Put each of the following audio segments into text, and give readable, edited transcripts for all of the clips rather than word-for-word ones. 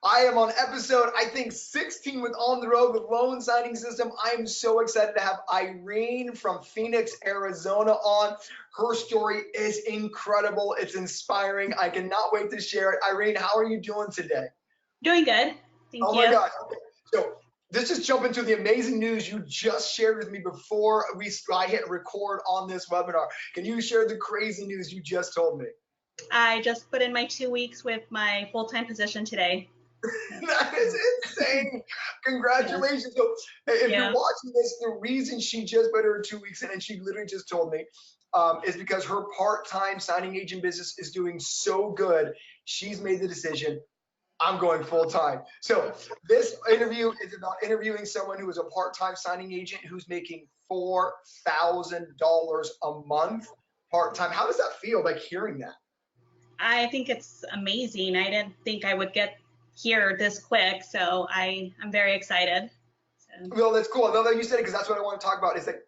I am on episode, I think, 16 with On the Road with Loan Signing System. I am so excited to have Irene from Phoenix, Arizona on. Her story is incredible. It's inspiring. I cannot wait to share it. Irene, how are you doing today? Doing good. Thank you. Oh my gosh. Okay. So let's just jump into the amazing news you just shared with me before I hit record on this webinar. Can you share the crazy news you just told me? I just put in my 2 weeks with my full-time position today. That is insane. Congratulations. So if you're watching this, the reason she just put her 2 weeks in, and she literally just told me, is because her part-time signing agent business is doing so good. She's made the decision, I'm going full-time. So this interview is about interviewing someone who is a part-time signing agent who's making $4,000 a month part-time. How does that feel, like hearing that? I think it's amazing. I didn't think I would get here this quick, so I'm very excited. So. Well, that's cool. I love that you said it, because that's what I want to talk about. Is that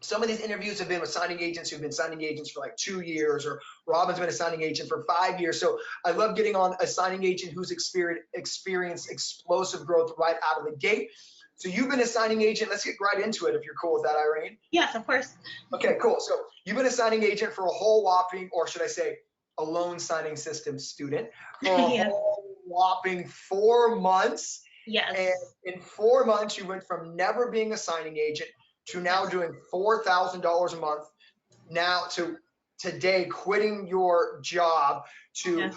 some of these interviews have been with signing agents who've been signing agents for like 2 years, or Robin's been a signing agent for 5 years. So I love getting on a signing agent who's experienced explosive growth right out of the gate. So you've been a signing agent. Let's get right into it if you're cool with that, Irene. Yes, of course. Okay, cool. So you've been a signing agent for a whole whopping, or should I say a loan signing system student, for a whole whopping 4 months. Yes. And in 4 months, you went from never being a signing agent to now doing $4,000 a month, now to today quitting your job to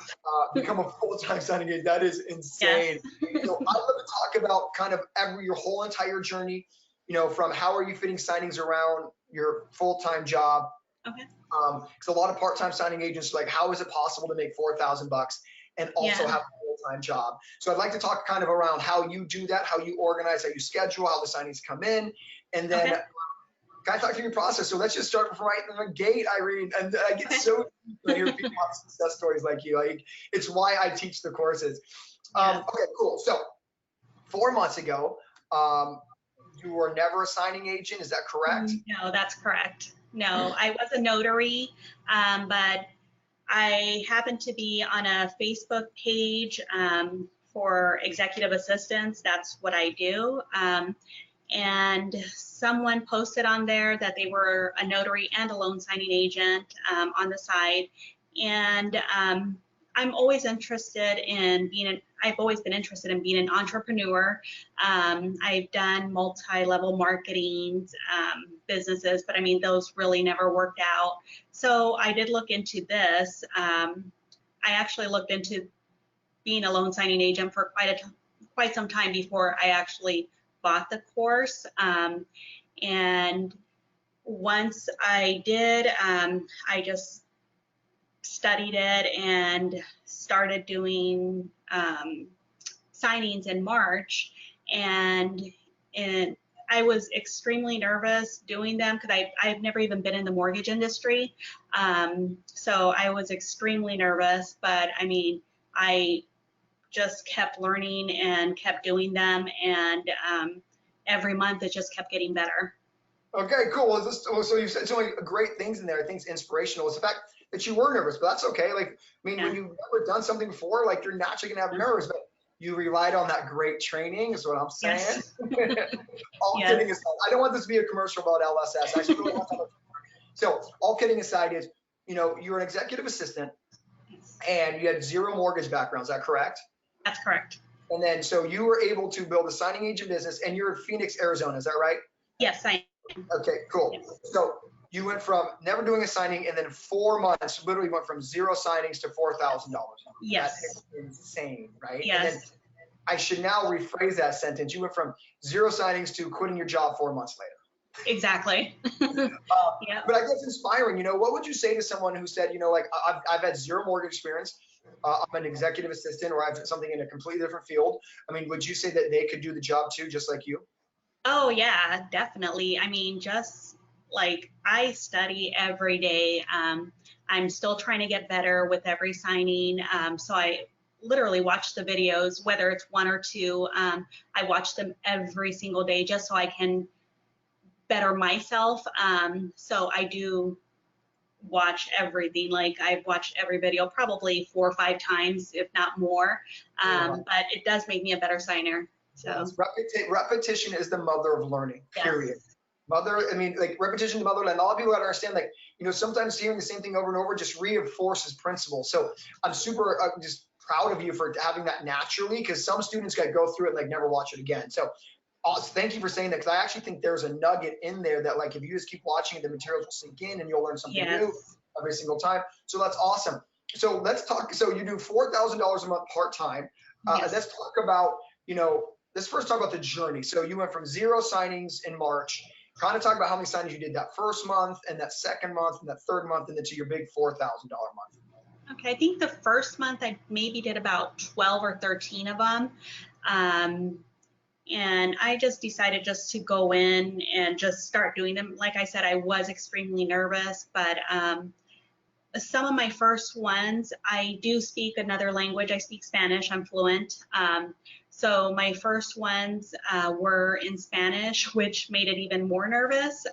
become a full-time signing agent. That is insane. Yes. So I'd love to talk about kind of your whole entire journey, you know, from how are you fitting signings around your full-time job. Okay. Because a lot of part-time signing agents are like, how is it possible to make $4,000 and also have a full-time job? So I'd like to talk kind of around how you do that, how you organize, how you schedule, how the signings come in, and then kind of talk through your process. So let's just start from right in the gate, Irene. And I get so when I hear people have success stories like you. Like, it's why I teach the courses. Okay, cool. So 4 months ago, you were never a signing agent. Is that correct? No, that's correct. No, I was a notary, but I happened to be on a Facebook page for executive assistants. That's what I do. And someone posted on there that they were a notary and a loan signing agent on the side. And I'm always interested in I've always been interested in being an entrepreneur. I've done multi-level marketing businesses, but I mean, those really never worked out. So I did look into this. I actually looked into being a loan signing agent for quite some time before I actually bought the course. And once I did, I just studied it and started doing signings in March, and I was extremely nervous doing them because I've never even been in the mortgage industry. So I was extremely nervous, but I mean, I just kept learning and kept doing them, and every month it just kept getting better. Okay, cool. So you said so many great things in there. I think it's inspirational. It's the fact that you were nervous, but that's okay. Like, I mean, when you've never done something before, like, you're naturally gonna have nerves, but you relied on that great training, is what I'm saying. Yes. All kidding aside, I don't want this to be a commercial about LSS. I really want to. So all kidding aside is, you know, you're an executive assistant and you had zero mortgage background. Is that correct? That's correct. And then, so you were able to build a signing agent business, and you're in Phoenix, Arizona. Is that right? Yes, I am. Okay, cool. Yes. So you went from never doing a signing, and then 4 months, literally went from zero signings to $4,000. Yes. That is insane, right? Yes. And then I should now rephrase that sentence. You went from zero signings to quitting your job 4 months later. Exactly. Yeah. But I guess inspiring, you know, what would you say to someone who said, you know, like, I've had zero mortgage experience, I'm an executive assistant, or I've done something in a completely different field. I mean, would you say that they could do the job too, just like you? Oh yeah, definitely. I mean, just like I study every day. I'm still trying to get better with every signing. So I literally watch the videos, whether it's 1 or 2. I watch them every single day just so I can better myself. So I do watch everything. Like I've watched every video probably 4 or 5 times, if not more. But it does make me a better signer. So yes. Repetition is the mother of learning, period. yes. Mother, I mean, like repetition is the mother, and a lot of people gotta understand, like, you know, sometimes hearing the same thing over and over just reinforces principles. So I'm super just proud of you for having that naturally, because some students got to go through it and like never watch it again. So thank you for saying that, because I actually think there's a nugget in there that, like, if you just keep watching it, the materials will sink in and you'll learn something new every single time. So that's awesome. So let's talk. So you do $4,000 a month part-time. Let's talk about, you know, let's first talk about the journey. So you went from 0 signings in March. Kind of talk about how many signings you did that first month and that second month and that third month, and then to your big $4,000 month. Okay, I think the first month I maybe did about 12 or 13 of them. And I just decided just to go in and just start doing them. Like I said, I was extremely nervous, but some of my first ones, I do speak another language. I speak Spanish, I'm fluent. So my first ones were in Spanish, which made it even more nervous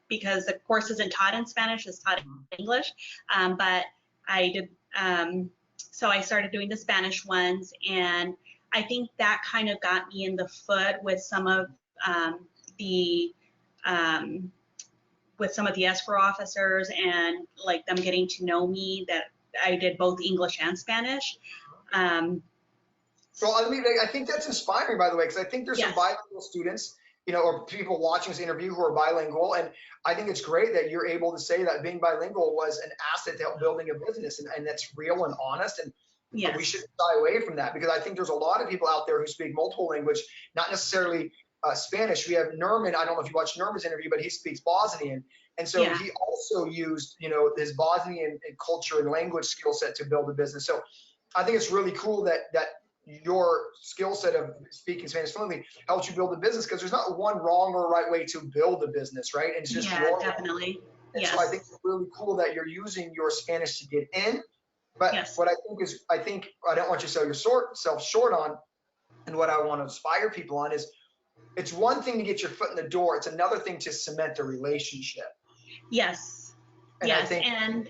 because the course isn't taught in Spanish, it's taught in English. But I did, so I started doing the Spanish ones, and I think that kind of got me in the foot with some of the escrow officers, and like them getting to know me, that I did both English and Spanish. So I mean, I think that's inspiring, by the way, because I think there's some bilingual students, you know, or people watching this interview who are bilingual, and I think it's great that you're able to say that being bilingual was an asset to help building a business, and that's real and honest, and we should shy away from that, because I think there's a lot of people out there who speak multiple language, not necessarily Spanish. We have Nerman. I don't know if you watched Nerman's interview, but he speaks Bosnian, and so he also used, you know, his Bosnian culture and language skill set to build a business. So I think it's really cool that your skill set of speaking Spanish fluently helps you build a business, because there's not one wrong or right way to build a business, right? And it's just definitely. So I think it's really cool that you're using your Spanish to get in. But what I think is, I don't want you to sell yourself short on, and what I want to inspire people on is, it's one thing to get your foot in the door. It's another thing to cement a relationship. Yes. And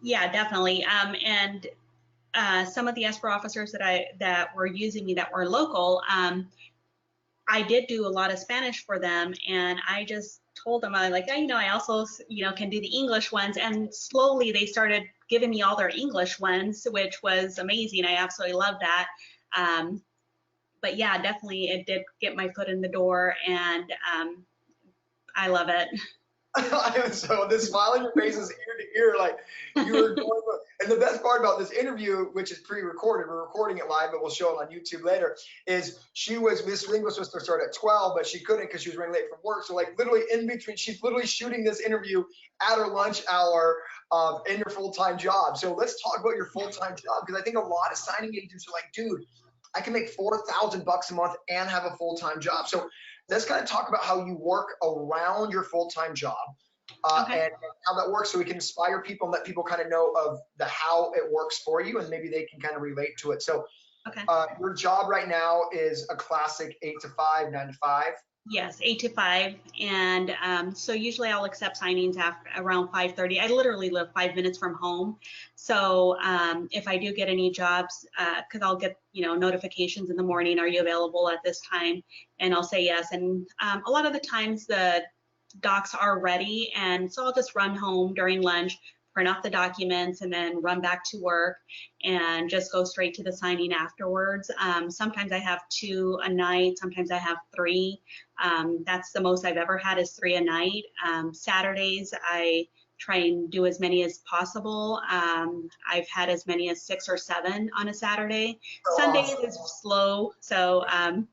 Definitely. And some of the escrow officers that were using me that were local, I did do a lot of Spanish for them, and I just told them, I also, can do the English ones, and slowly they started giving me all their English ones, which was amazing. I absolutely love that. But yeah, definitely it did get my foot in the door, and I love it. So the smile on your face is ear to ear, like you were going. And the best part about this interview, which is pre-recorded, we're recording it live, but we'll show it on YouTube later, is Miss Ling was supposed to start at 12, but she couldn't because she was running late from work. So like literally in between, she's literally shooting this interview at her lunch hour in your full-time job. So let's talk about your full-time job, because I think a lot of signing agents are like, dude, I can make $4,000 a month and have a full-time job. So let's kind of talk about how you work around your full-time job and how that works, so we can inspire people and let people kind of know of how it works for you, and maybe they can kind of relate to it. So your job right now is a classic 8 to 5, 9 to 5. Yes, 8 to 5. And so usually I'll accept signings around 5:30. I literally live 5 minutes from home. So if I do get any jobs, because I'll get, notifications in the morning, are you available at this time? And I'll say yes. And a lot of the times the docs are ready. And so I'll just run home during lunch, print off the documents, and then run back to work and just go straight to the signing afterwards. Sometimes I have 2 a night, sometimes I have 3. That's the most I've ever had, is 3 a night. Saturdays, I try and do as many as possible. I've had as many as 6 or 7 on a Saturday. Sundays is slow, so I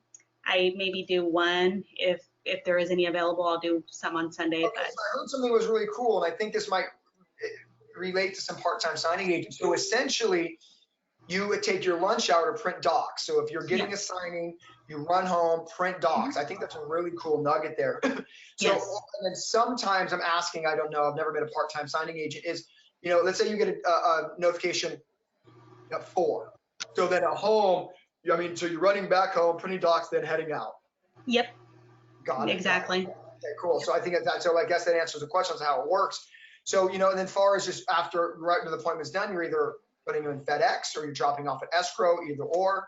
maybe do 1. If there is any available, I'll do some on Sunday. But I heard something was really cool, and I think this might relate to some part-time signing agents. So essentially, you would take your lunch hour to print docs. So if you're getting a signing, you run home, print docs. I think that's a really cool nugget there. And then sometimes I'm asking, I don't know, I've never been a part-time signing agent, is, let's say you get a notification at 4. So then at home, so you're running back home, printing docs, then heading out. Yep. Got it. Exactly. Okay, cool. So I think so I guess that answers the question as to how it works. So, and then far as just after, right when the appointment's done, you're either putting them in FedEx or you're dropping off at escrow, either or.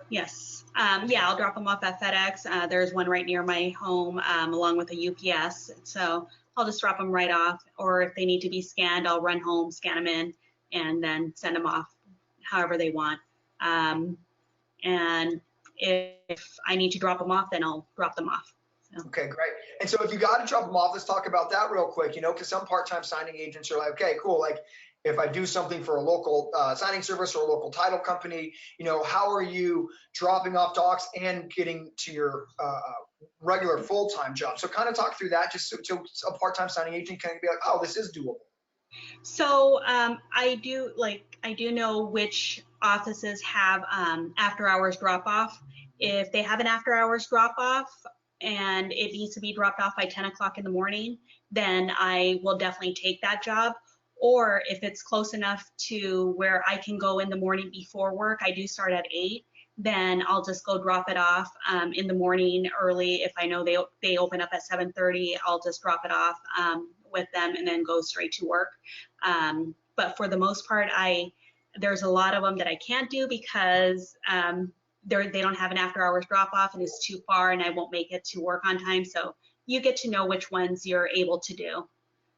Yes. Yeah, I'll drop them off at FedEx. There's one right near my home, along with a UPS. So I'll just drop them right off. Or if they need to be scanned, I'll run home, scan them in, and then send them off however they want. And if I need to drop them off, then I'll drop them off. So. Okay, great. And so if you got to drop them off, let's talk about that real quick, because some part-time signing agents are like, okay, cool. Like if I do something for a local signing service or a local title company, how are you dropping off docs and getting to your regular full-time job? So kind of talk through that, just so a part-time signing agent can be like, oh, this is doable. So I do know which offices have after hours drop off. If they have an after hours drop off and it needs to be dropped off by 10 o'clock in the morning, then I will definitely take that job. Or if it's close enough to where I can go in the morning before work, I do start at 8, then I'll just go drop it off in the morning early. If I know they open up at 7:30, I'll just drop it off with them and then go straight to work. But for the most part, there's a lot of them that I can't do because they don't have an after hours drop off and it's too far and I won't make it to work on time. So you get to know which ones you're able to do.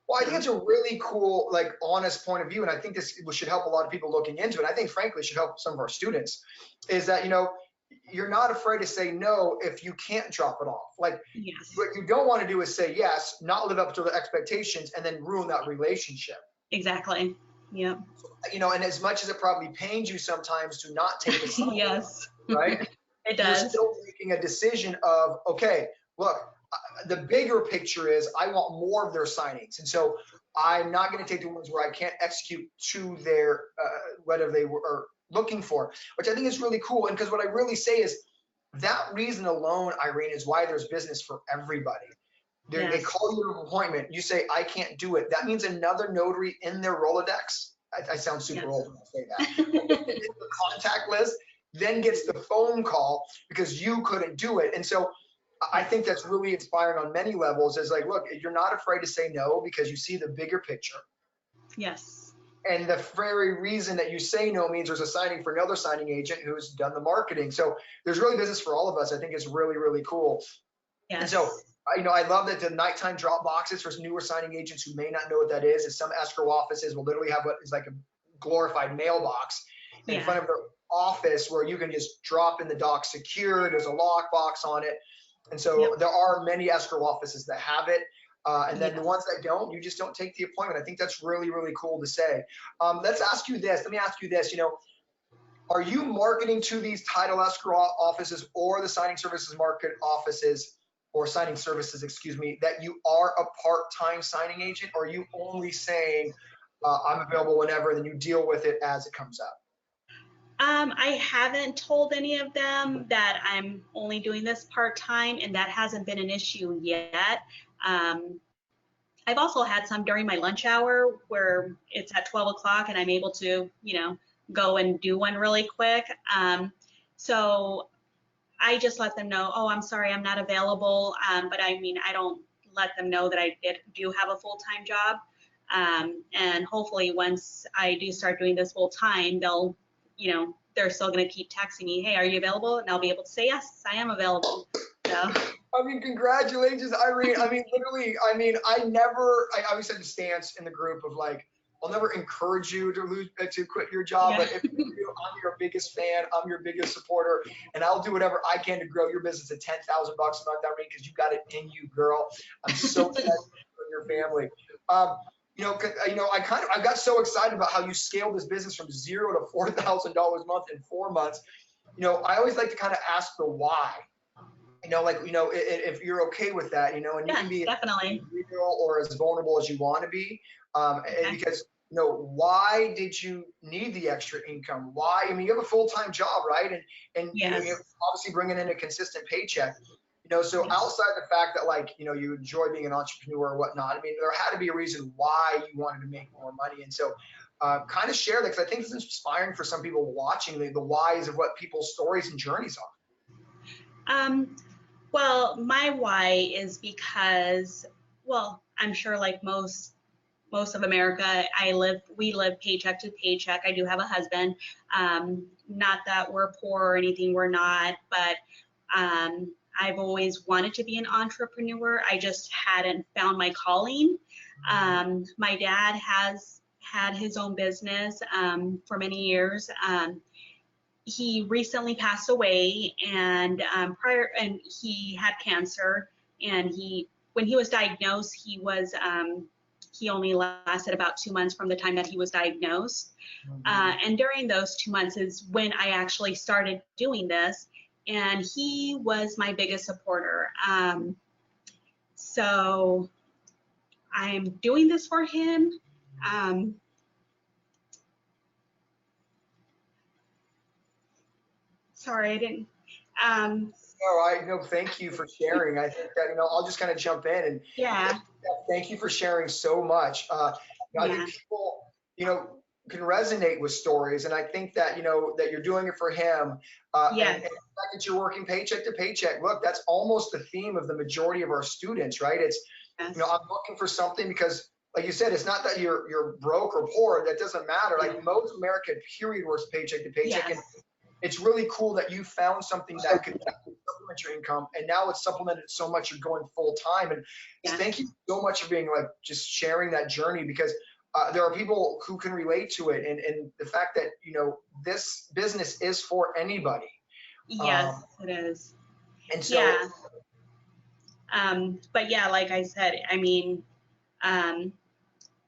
Well, I think it's a really cool, like, honest point of view, and I think this should help a lot of people looking into it. I think, frankly, it should help some of our students, is that, you're not afraid to say no if you can't drop it off. Like, yes. What you don't want to do is say yes, not live up to the expectations, and then ruin that relationship. Exactly. Yeah. And as much as it probably pains you sometimes to not take the yes. Right? It does. You're still making a decision of, okay, look, the bigger picture is I want more of their signings. And so I'm not going to take the ones where I can't execute to their, whatever they were looking for, which I think is really cool. And because what I really say is that reason alone, Irene, is why there's business for everybody. Yes. They call you an appointment. You say, I can't do it. That means another notary in their Rolodex. I sound super old when I say that. The contact list then gets the phone call because you couldn't do it. And so I think that's really inspiring on many levels, is like, look, you're not afraid to say no because you see the bigger picture. Yes. And the very reason that you say no means there's a signing for another signing agent who's done the marketing. So there's really business for all of us. I think it's really, really cool. Yes. And so, I love that the nighttime drop boxes for newer signing agents who may not know what that is some escrow offices will literally have what is like a glorified mailbox in front of their office where you can just drop in the doc secure. There's a lock box on it. And so there are many escrow offices that have it. And then the ones that don't, you just don't take the appointment. I think that's really, really cool to say. Let me ask you this. Are you marketing to these title escrow offices or the signing services market offices or signing services, that you are a part-time signing agent? Or are you only saying I'm available whenever, and then you deal with it as it comes up? I haven't told any of them that I'm only doing this part-time, and that hasn't been an issue yet. I've also had some during my lunch hour where it's at 12 o'clock and I'm able to, go and do one really quick. So I just let them know, oh, I'm sorry, I'm not available. But I don't let them know that I do have a full-time job. And hopefully once I do start doing this full-time, they'll, they're still going to keep texting me, hey, are you available? And I'll be able to say, yes, I am available. So. Congratulations, Irene. Literally, I always had the stance in the group of like, I'll never encourage you to quit your job, but if you do, I'm your biggest fan, I'm your biggest supporter, and I'll do whatever I can to grow your business to $10,000 a month, Irene, because you got it in you, girl. I'm so excited for your family. I got so excited about how you scaled this business from $0 to $4,000 a month in 4 months. I always like to kind of ask the why. If you're okay with that, and you can be definitely real or as vulnerable as you want to be, because why did you need the extra income? Why? You have a full-time job, right? And yes. You're obviously bringing in a consistent paycheck. So outside the fact that you enjoy being an entrepreneur or whatnot, there had to be a reason why you wanted to make more money. And so kind of share that, because I think it's inspiring for some people watching the whys of what people's stories and journeys are. Well, my why is because, I'm sure like most most of America. We live paycheck to paycheck. I do have a husband. Not that we're poor or anything, we're not, but I've always wanted to be an entrepreneur. I just hadn't found my calling. My dad has had his own business for many years. He recently passed away, and he had cancer, and when he was diagnosed, he only lasted about 2 months from the time that he was diagnosed. And during those 2 months is when I actually started doing this, and he was my biggest supporter. So I'm doing this for him. Sorry, I didn't. No, thank you for sharing. I think that, I'll just kind of jump in and Yeah. thank you for sharing so much. I think people, can resonate with stories, and I think that, that you're doing it for him. And the fact that you're working paycheck to paycheck, look, that's almost the theme of the majority of our students, right? It's, I'm looking for something because, like you said, it's not that you're broke or poor. That doesn't matter. Like most America, period, works paycheck to paycheck. And it's really cool that you found something that could supplement your income, and now it's supplemented so much you're going full time. And thank you so much for being just sharing that journey, because there are people who can relate to it, and the fact that this business is for anybody. Yes, it is. And so but yeah, like I said, I mean,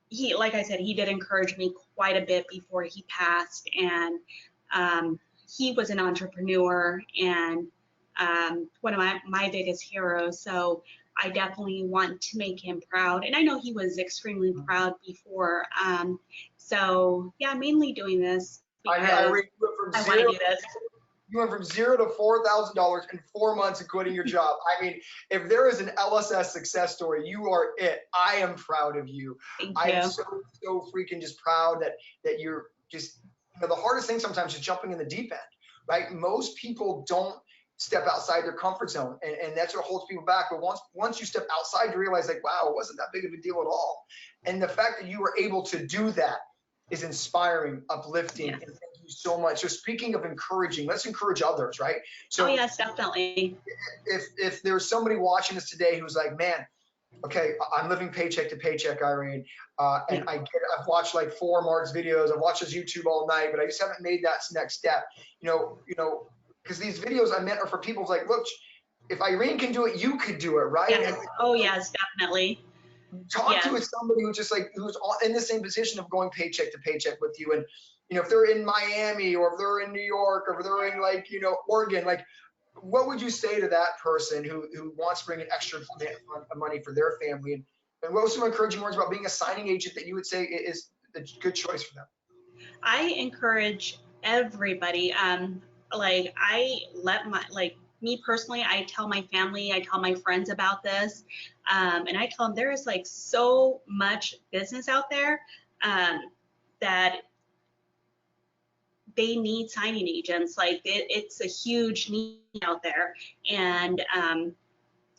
he did encourage me quite a bit before he passed, and he was an entrepreneur and one of my biggest heroes. So I definitely want to make him proud. And I know he was extremely proud before. So yeah, mainly doing this because I want to do this. You went from $0 to $4,000 in 4 months of quitting your job. I mean, if there is an LSS success story, you are it. I am proud of you. I am so freaking just proud that you're just, the hardest thing sometimes is jumping in the deep end, right? Most people don't step outside their comfort zone, and that's what holds people back. But once you step outside, you realize, like, wow, it wasn't that big of a deal at all. And the fact that you were able to do that is inspiring, uplifting, and thank you so much. So speaking of encouraging, let's encourage others, right? So yes, definitely. If there's somebody watching this today who's like, man, okay, I'm living paycheck to paycheck, Irene, and I've watched like 4 Mark's videos, I've watched his YouTube all night, but I just haven't made that next step. Because these videos I meant are for people who's like, look, if Irene can do it, you could do it, right? Yes. Oh yes, definitely. Talk to somebody who's just who's in the same position of going paycheck to paycheck with you, and if they're in Miami, or if they're in New York, or if they're in Oregon, what would you say to that person who wants to bring in extra money for their family, and what was some encouraging words about being a signing agent that you would say is a good choice for them? I encourage everybody. Me personally, I tell my family, I tell my friends about this, and I tell them there is so much business out there that they need signing agents. It's a huge need out there, and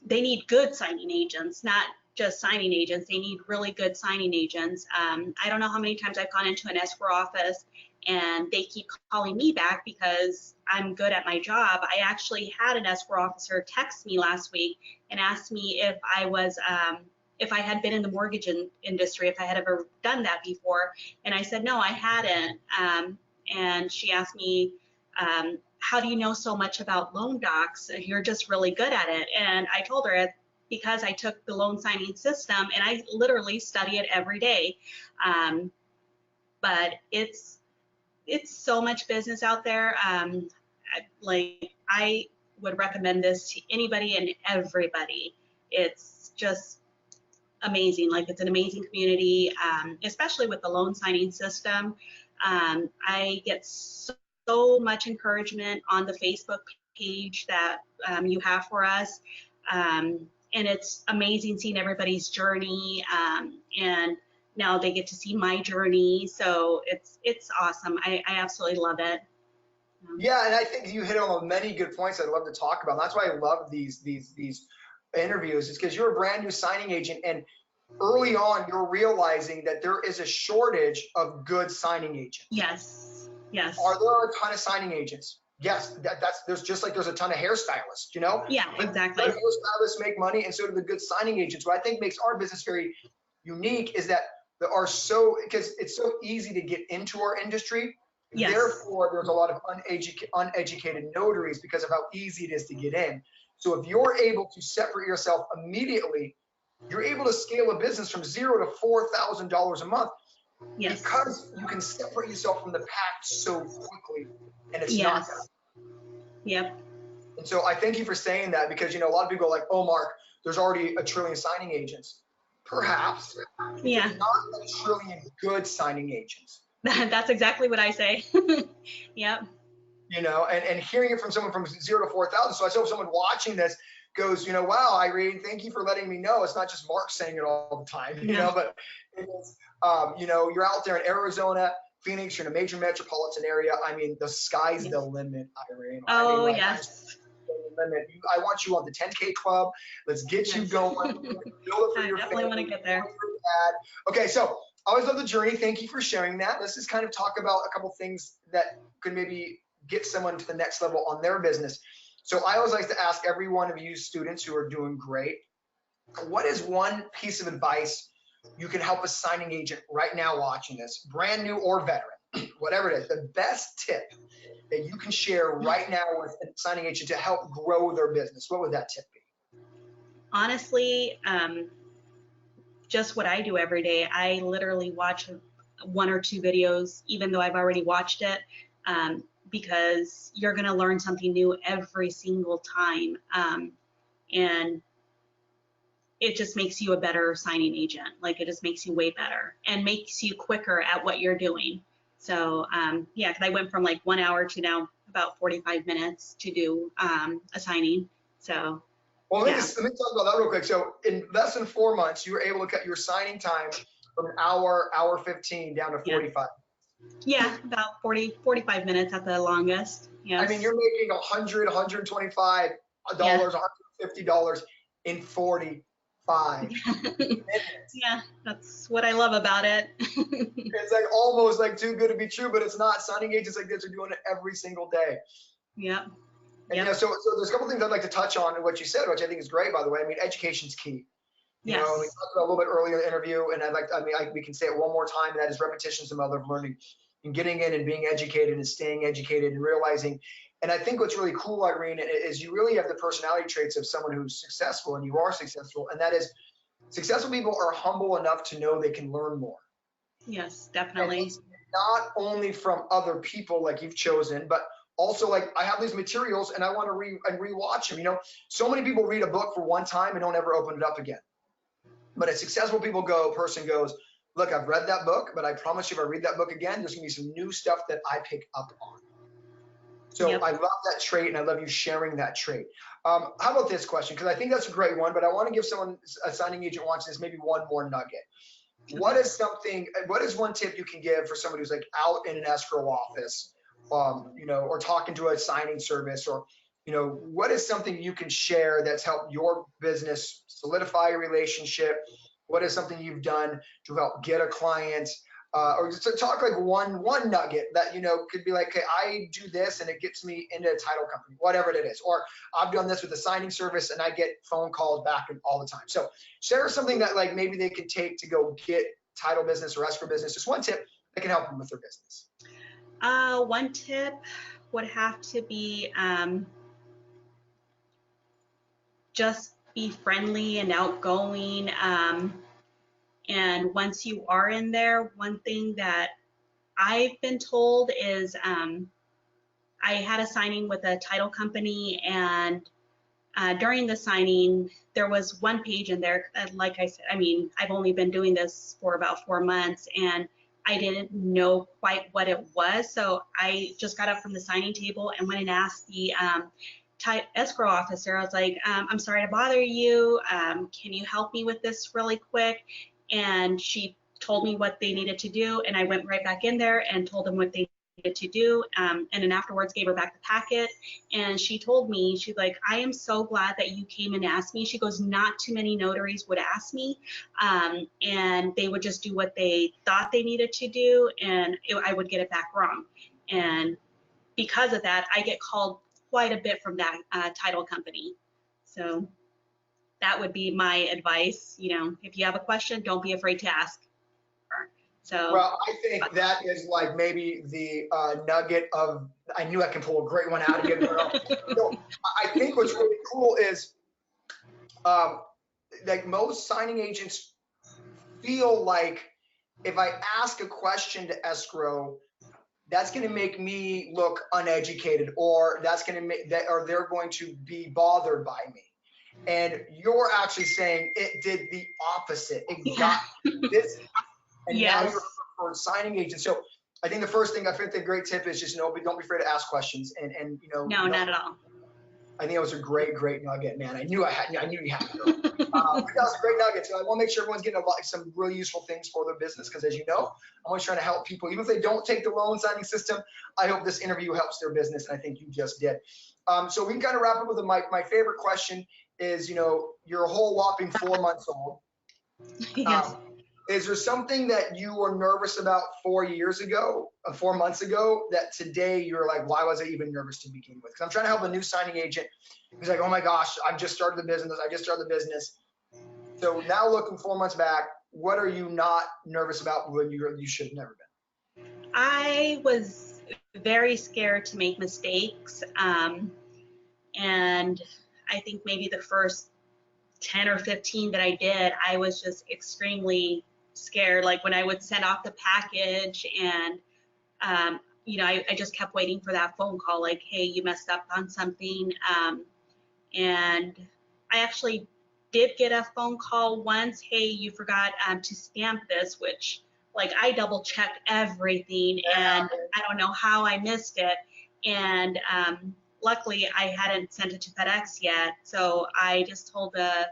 they need good signing agents, not just signing agents. They need really good signing agents. I don't know how many times I've gone into an escrow office and they keep calling me back because I'm good at my job. I actually had an escrow officer text me last week and asked me if I had been in the mortgage industry, if I had ever done that before. And I said, no, I hadn't. And she asked me, how do you know so much about loan docs? You're just really good at it. And I told her, because I took the loan signing system and I literally study it every day. But it's so much business out there. I would recommend this to anybody and everybody. It's just amazing. It's an amazing community, especially with the loan signing system. I get so much encouragement on the Facebook page that you have for us. And it's amazing seeing everybody's journey. And now they get to see my journey. So it's awesome. I absolutely love it. Yeah, and I think you hit on many good points I'd love to talk about. And that's why I love these interviews, is because you're a brand new signing agent, and early on, you're realizing that there is a shortage of good signing agents. Yes. Yes. Are there a ton of signing agents? Yes, there's just like there's a ton of hairstylists, you know? Yeah, But exactly. good hairstylists make money, and so do the good signing agents. What I think makes our business very unique is that there are because it's so easy to get into our industry. Yes. Therefore, there's a lot of uneducated notaries because of how easy it is to get in. So if you're able to separate yourself immediately, you're able to scale a business from $0 to $4,000 a month. Yes. Because you can separate yourself from the pack so quickly, and it's not Yes. done. Yep. And so I thank you for saying that, because, you know, a lot of people are like, oh, Mark, there's already a trillion signing agents. Perhaps. Yeah. There's not a trillion good signing agents. That's exactly what I say. Yep. You know, and hearing it from someone from 0 to 4,000. So I hope someone watching this goes, you know, wow, Irene, thank you for letting me know. It's not just Mark saying it all the time, you know, but it is, you know, you're out there in Arizona, Phoenix, you're in a major metropolitan area. I mean, the sky's the limit, Irene. Oh, I mean, yes. limit. I want you on the 10K club. Let's get you going. I definitely want to get there. Okay, so I always love the journey. Thank you for sharing that. Let's just kind of talk about a couple things that could maybe get someone to the next level on their business. So I always like to ask every one of you students who are doing great, what is one piece of advice you can help a signing agent right now watching this, brand new or veteran, whatever it is, the best tip that you can share right now with a signing agent to help grow their business? What would that tip be? Honestly, just what I do every day. I literally watch 1 or 2 videos, even though I've already watched it, because you're going to learn something new every single time. And it just makes you a better signing agent. Like, it just makes you way better and makes you quicker at what you're doing. So yeah, because I went from like 1 hour to now about 45 minutes to do a signing. So well, let me talk about that real quick. So in less than 4 months, you were able to cut your signing time from an hour 15 down to 45. Yeah, about 45 minutes at the longest. Yes. I mean, you're making $100, $125, $150 in 45 minutes. Yeah, that's what I love about it. It's like almost like too good to be true, but it's not. Signing agents like this are doing it every single day. Yep. And you know, so there's a couple things I'd like to touch on in what you said, which I think is great, by the way. I mean, education's key. You know, we talked about a little bit earlier in the interview, and we can say it one more time, and that is repetition is the mother of learning. And getting in and being educated and staying educated and realizing. And I think what's really cool, Irene, is you really have the personality traits of someone who's successful, and you are successful. And that is, successful people are humble enough to know they can learn more. Yes, definitely. Not only from other people like you've chosen, but also like I have these materials and I want to rewatch them. You know, so many people read a book for one time and don't ever open it up again. But a successful person goes, look, I've read that book, but I promise you if I read that book again, there's gonna be some new stuff that I pick up on. So I love that trait, and I love you sharing that trait. How about this question? Because I think that's a great one, but I want to give someone, a signing agent watching this, maybe one more nugget. What is one tip you can give for somebody who's like out in an escrow office, you know, or talking to a signing service, or, you know, what is something you can share that's helped your business solidify a relationship? What is something you've done to help get a client? Or just to talk like one nugget that, you know, could be like, okay, I do this and it gets me into a title company, whatever it is. Or I've done this with a signing service and I get phone calls back all the time. So share something that like maybe they could take to go get title business or escrow business. Just one tip that can help them with their business. One tip would have to be just be friendly and outgoing. And once you are in there, one thing that I've been told is I had a signing with a title company, and during the signing, there was one page in there. Like I said, I mean, I've only been doing this for about 4 months, and I didn't know quite what it was. So I just got up from the signing table and went and asked the escrow officer. I was like, I'm sorry to bother you. Can you help me with this really quick? And she told me what they needed to do, and I went right back in there and told them what they to do, and then afterwards gave her back the packet, and she told me, she's like, I am so glad that you came and asked me. She goes, not too many notaries would ask me, and they would just do what they thought they needed to do, and I would get it back wrong. And because of that, I get called quite a bit from that title company. So that would be my advice. You know, if you have a question, don't be afraid to ask her. So, well, I think that is like maybe the nugget of, I knew I can pull a great one out of you. So I think what's really cool is like most signing agents feel like if I ask a question to escrow, that's going to make me look uneducated, or that's going to make that, or they're going to be bothered by me. And you're actually saying it did the opposite. It got this, and now you're a preferred signing agent. So I think the first thing, I think the great tip is just, don't be afraid to ask questions, and you know. No, not at all. I think it was a great nugget, man. I knew you had to. That was a great nugget. So I want to make sure everyone's getting some really useful things for their business, because as you know, I'm always trying to help people, even if they don't take the loan signing system. I hope this interview helps their business, and I think you just did. So we can kind of wrap up with my favorite question is, you know, you're a whole whopping 4 months old. Yes. Is there something that you were nervous about 4 months ago, that today you're like, why was I even nervous to begin with? Because I'm trying to help a new signing agent who's like, oh my gosh, I've just started the business. So now looking 4 months back, what are you not nervous about when you should have never been? I was very scared to make mistakes. And I think maybe the first 10 or 15 that I did, I was just extremely scared. Like when I would send off the package, and you know, I just kept waiting for that phone call, like, hey, you messed up on something. And I actually did get a phone call once, hey, you forgot to stamp this, which, like, I double checked everything, and I don't know how I missed it. And luckily I hadn't sent it to FedEx yet, so I just told the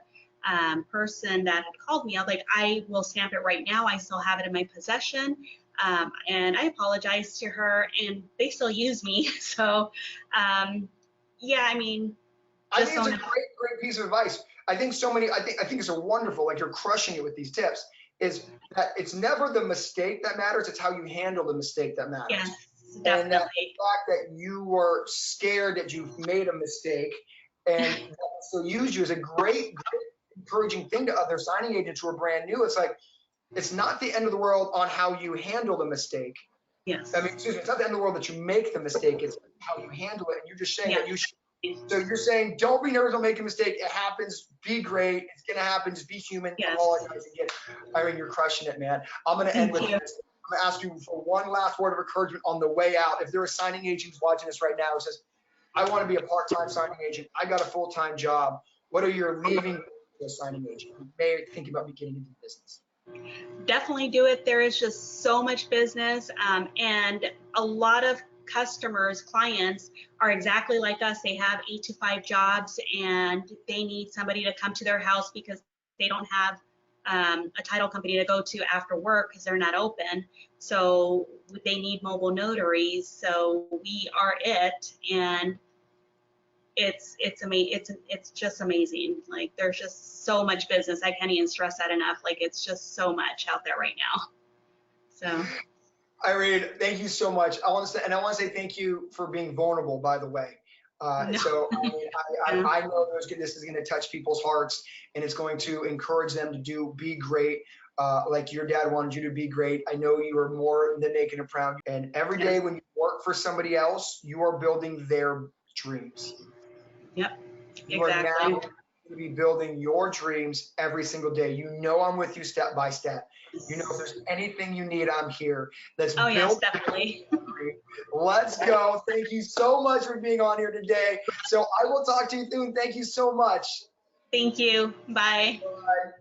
person that had called me, I was like, I will stamp it right now, I still have it in my possession. And I apologized to her, and they still use me. So yeah, I mean, I think it's a great piece of advice. I think it's a wonderful, like, you're crushing it with these tips, is that it's never the mistake that matters, it's how you handle the mistake that matters. Yes, definitely. And that the fact that you were scared that you made a mistake and still use you is a great encouraging thing to other signing agents who are brand new. It's like, it's not the end of the world on how you handle the mistake. Yes. I mean, excuse me, it's not the end of the world that you make the mistake, it's how you handle it. And you're just saying that you should. So you're saying, don't be nervous on making a mistake. It happens. Be great. It's going to happen. Just be human. Yes. All I guys get. Irene, you're crushing it, man. I'm going to end with this. I'm going to ask you for one last word of encouragement on the way out. If there are signing agents watching this right now who says, I want to be a part-time signing agent, I got a full-time job, what are your leaving a signing agent who may think about beginning into business? Definitely do it. There is just so much business, and a lot of customers, clients are exactly like us. They have 8 to 5 jobs, and they need somebody to come to their house because they don't have a title company to go to after work because they're not open. So they need mobile notaries. So we are it, and it's just amazing. Like, there's just so much business. I can't even stress that enough. Like, it's just so much out there right now. So Irene, thank you so much. I want to say thank you for being vulnerable, by the way. No. So I know this is going to touch people's hearts, and it's going to encourage them to be great. Like your dad wanted you to be great. I know you are more than making it proud. And every day when you work for somebody else, you are building their dreams. Yep, You exactly. are now going to be building your dreams every single day. You know I'm with you step by step. You know if there's anything you need, I'm here. Let's build. Yes, definitely. Let's go. Thank you so much for being on here today. So I will talk to you soon. Thank you so much. Thank you. Bye. Bye.